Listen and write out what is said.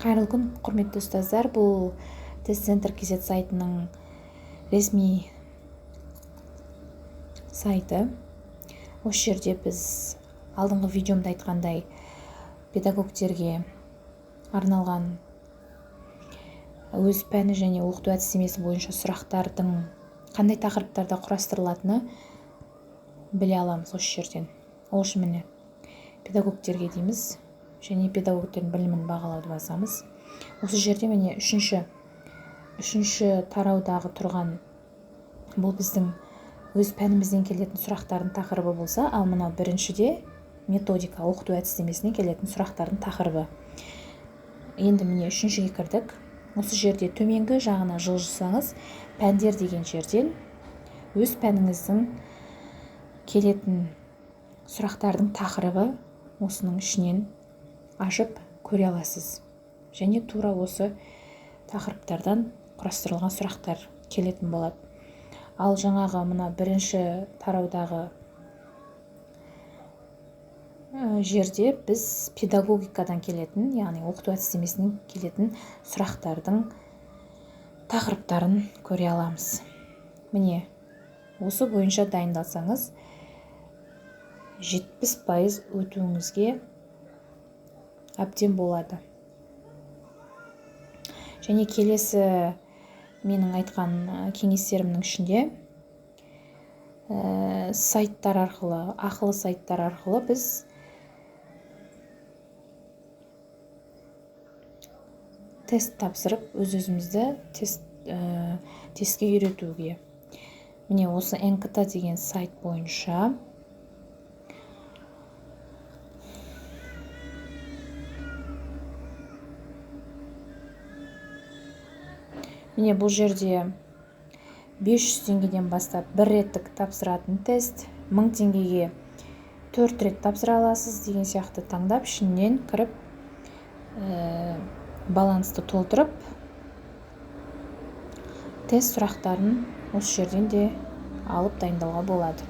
Қайырлы күн, құрметті ұстаздар. Бұл Тест-центр KZ сайтының ресми сайты. Осы жерде біз алдыңғы видеомда айтқандай педагогтерге арналған өз пәні және оқыту әдістемесі бойынша сұрақтардың қандай тақырыптарда құрастырылатыны біле аламыз осы жерден. Ол үшін міне педагогтерге дейміз және педагогтердің білімін бағалауды басамыз. Осы жерде міне үшінші тараудағы тұрған бұл біздің өз пәнімізден келетін сұрақтардың тақырыбы болса, ал мынау біріншіде методика, оқыту әдістемесіне келетін сұрақтардың тақырыбы. Енді міне үшіншіге кірдік. Осы жерде төменгі жағына жылжысаңыз, пәндер деген жерден өз пәніңіздің келетін сұрақтардың тақырыбы осының ішінен ашып көре аласыз. Және тура осы тақырыптардан құрастырылған сұрақтар келетін болады. Ал жаңағы мына бірінші тараудағы жерде біз педагогикадан келетін, яғни оқыту әдістемесінен келетін сұрақтардың тақырыптарын көре аламыз. Міне, осы бойынша дайындалсаңыз, 70% өтуіңізге әбден болады. Және келесі менің айтқан кеңестерімнің ішінде сайттар арқылы, ақылы сайттар арқылы біз тест тапсырып, өз-өзімізді тестке үйретуге. Міне осы НКТ деген сайт бойынша міне бұл жерде 500 теңгеден бастап бір реттік тапсыратын тест, 1000 теңгеге 4 рет тапсыра аласыз деген сияқты таңдап, ішінен кіріп, балансты толтырып, тест сұрақтарын осы жерден де алып дайындауға болады.